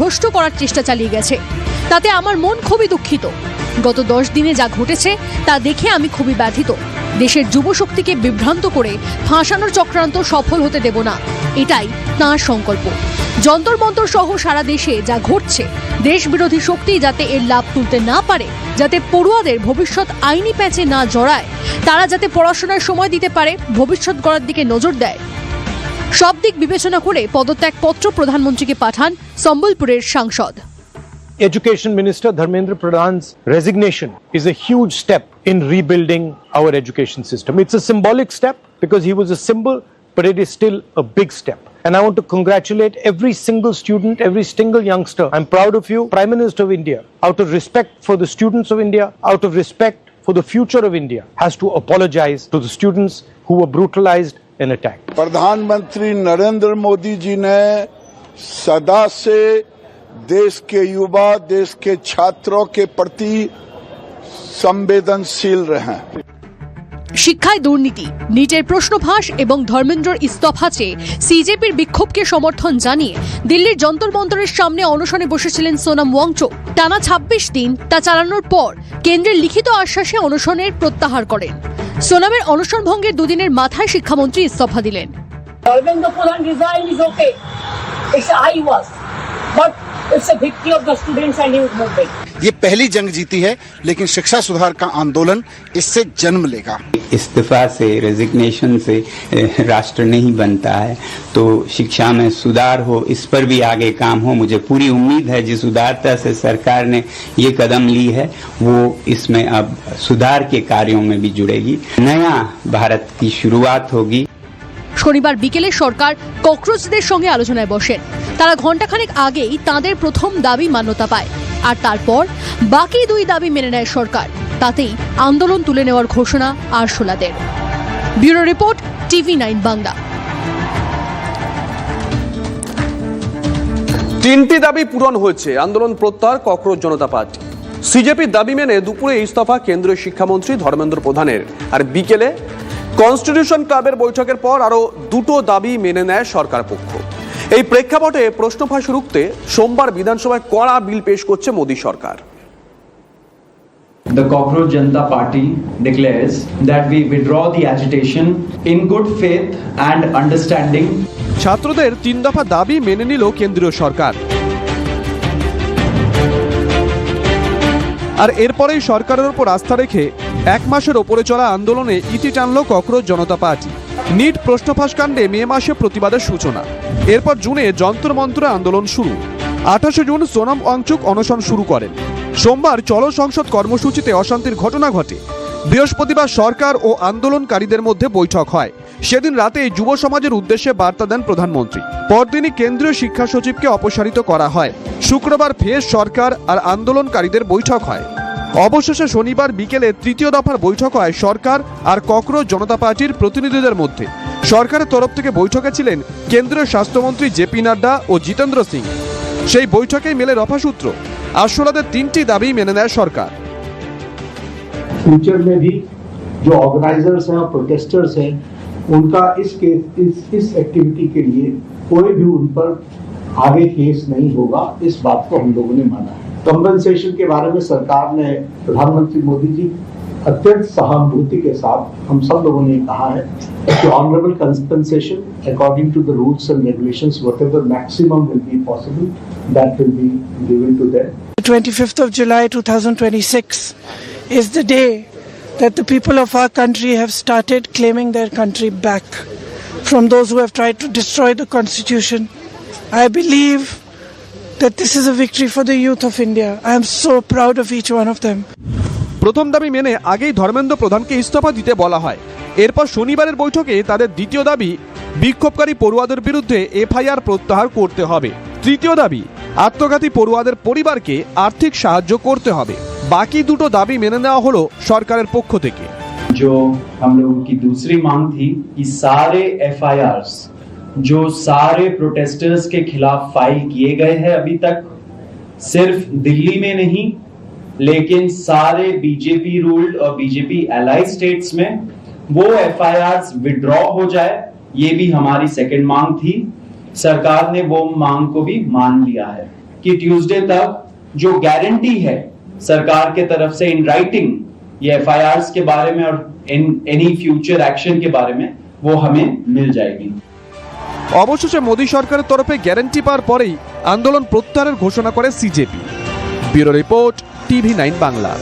বিধ্বস্ত করার চেষ্টা চালিয়ে গেছে। তাতে আমার মন খুবই দুঃখিত। গত 10 দিনে যা ঘটেছে তা দেখে আমি খুবই ব্যথিত। দেশের যুবশক্তিকে বিভ্রান্ত করে ফাঁসানোর চক্রান্ত সফল হতে দেব না, এটাই তাঁর সংকল্প। যন্তর মন্তর সহ সারা দেশে যা ঘটছে, দেশ বিরোধী শক্তি যাতে এর লাভ তুলতে না পারে, যাতে পড়ুয়াদের ভবিষ্যৎ আইনি প্যাচে না জড়ায়, তারা যাতে পড়াশোনার সময় দিতে পারে, ভবিষ্যৎ গড়ার দিকে নজর দেয়, সব দিক বিবেচনা করে পদত্যাগপত্র প্রধানমন্ত্রীকে পাঠান সম্বলপুরের সাংসদ। Education Minister Dharmendra Pradhan's resignation is a huge step in rebuilding our education system. It's a symbolic step because he was a symbol, but it is still a big step. And I want to congratulate every single student, every single youngster. I'm proud of you, Prime Minister of India, out of respect for the students of India, out of respect for the future of India, has to apologize to the students who were brutalized and attacked. प्रधानमंत्री नरेंद्र मोदी जी ने सदा से देश के युवा, देश के छात्रों के प्रति संवेदनशील रहे। শিক্ষায় দুর্নীতি, নিটের প্রশ্ন ফাঁস এবং ধর্মেন্দ্রর ইস্তফা চেয়ে সিজেপির বিক্ষোভকে সমর্থন জানিয়ে দিল্লির যন্তর মন্তরের সামনে অনশনে বসেছিলেন সোনাম ওয়াংচুক। টানা 26 দিন তা চালানোর পর কেন্দ্রের লিখিত আশ্বাসে অনশনের প্রত্যাহার করেন। সোনামের অনশন ভঙ্গের দুদিনের মাথায় শিক্ষামন্ত্রী ইস্তফা দিলেন। ধর্মেন্দ্র প্রধান resign is okay. It's a high was, but it's a victory of the students and youth movement. ये पहली जंग जीती है, लेकिन शिक्षा सुधार का आंदोलन इससे जन्म लेगा। इस्तीफा से, रेजिग्नेशन से राष्ट्र नहीं बनता है, तो शिक्षा में सुधार हो, इस पर भी आगे काम हो। मुझे पूरी उम्मीद है जिस उदारता से सरकार ने ये कदम ली है वो इसमें अब सुधार के कार्यों में भी जुड़ेगी। नया भारत की शुरुआत होगी। শনিবার বিকেলে সরকার ককরোচদের সঙ্গে আলোচনায় বসেন। তারা ঘণ্টাখানেক আগেই তাঁদের প্রথম দাবি মান্যতা পায়, আর তারপর বাকি 2 দাবি মেনে নেয় সরকার। তাতেই আন্দোলন তুলে নেওয়ার ঘোষণা আরশোলাদের। Bureau report, TV9 Bangla. 3টি দাবি পূরণ হয়েছে, আন্দোলন প্রত্যাহার ককরোচ জনতা পার্টি। সিজেপির দাবি মেনে দুপুরে ইস্তফা কেন্দ্রীয় শিক্ষামন্ত্রী ধর্মেন্দ্র প্রধানের, আর বিকেলে কনস্টিটিউশন ক্লাবের বৈঠকের পর আরো 2টো দাবি মেনে নেয় সরকার পক্ষ। এই প্রেক্ষাপটে প্রশ্ন ফাঁস রুখতে সোমবার বিধানসভায় কড়া বিল পেশ করছে মোদী সরকার। The Cockroach Janata Party declares that we withdraw the agitation in good faith and understanding. ছাত্রদের 3 দফা দাবি মেনে নিল কেন্দ্রীয় সরকার, আর এরপরেই সরকারের উপর আস্থা রেখে 1 মাসের ওপরে চলা আন্দোলনে ইতি টানল ককরোচ জনতা পার্টি। নিট প্রশ্ন ফাঁস কাণ্ডে মে মাসে প্রতিবাদের সূচনা, এরপর জুনে যন্তর মন্তরে আন্দোলন শুরু। 28 জুন সোনাম ওয়াংচুক অনশন শুরু করেন। সোমবার চলো সংসদ কর্মসূচিতে অশান্তির ঘটনা ঘটে। বৃহস্পতিবার সরকার ও আন্দোলনকারীদের মধ্যে বৈঠক হয়। সেদিন রাতে যুব সমাজের উদ্দেশ্যে বার্তা দেন প্রধানমন্ত্রী। পরদিনই কেন্দ্রীয় শিক্ষা সচিবকে অপসারিত করা হয়। শুক্রবার ফের সরকার আর আন্দোলনকারীদের বৈঠক হয়। অবশেষে শনিবার বিকেলে 3য় দফার বৈঠক হয় সরকার আর ককরোচ জনতা পার্টির প্রতিনিধিদের মধ্যে। সরকারের তরফ থেকে বৈঠকে ছিলেন কেন্দ্রীয় স্বাস্থ্যমন্ত্রী জেপি নাড্ডা ও জিতেন্দ্র সিং। সেই বৈঠকেই মেলে রফাসূত্র, আরশোলাদের 3টি দাবি মেনে নেয় সরকার। फ्यूचर में भी जो ऑर्गेनाइजर्स हैं और प्रोटेस्टर्स हैं उनका इस एक्टिविटी के लिए कोई भी उन पर आगे केस नहीं होगा, इस बात को हम लोगों ने माना है। कंपनसेशन के बारे में सरकार ने, प्रधानमंत्री मोदी जी अत्यंत सहानुभूति के साथ हम सब लोगों ने कहा है कि honourable compensation according to the rules and regulations whatever maximum will be possible that will be given to them. 25th of July 2026 is the day that the people of our country have started claiming their country back from those who have tried to destroy the constitution. I believe that this is a victory for the youth of India. I am so proud of each one of them. প্রথম দাবি মেনে আগেই ধর্মেন্দ্র প্রধানকে ইস্তফা দিতে বলা হয়। এরপর শনিবারের বৈঠকে তাদের দ্বিতীয় দাবি বিক্ষোভকারী পড়ুয়াদের বিরুদ্ধে এফআইআর প্রত্যাহার করতে হবে। তৃতীয় দাবি আত্মঘাতী পড়ুয়াদের পরিবারকে আর্থিক সাহায্য করতে হবে। বাকি 2টো দাবি মেনে নেওয়া হলো সরকারের পক্ষ থেকে। जो हम लोगों की दूसरी मांग थी कि सारे FIRs जो सारे प्रोटेस्टर्स के खिलाफ फाइल किए गए हैं अभी तक, सिर्फ दिल्ली में नहीं लेकिन सारे बीजेपी रूल्ड और बीजेपी एलाइड स्टेट्स में, वो FIRs विड्रॉ हो जाए, ये भी हमारी सेकंड मांग थी। सरकार ने वो मांग को भी मान लिया है। कि ट्यूसडे तक जो गारंटी है सरकार के तरफ से इन राइटिंग ये एफआईआर्स के बारे में और एनी फ्यूचर एक्शन के बारे में वो हमें मिल जाएगी। অবশেষে মোদী সরকারের তরফে গ্যারান্টি পাওয়ার পরেই আন্দোলন প্রত্যাহারের ঘোষণা করে CJP. Bureau report, TV9 Bangla.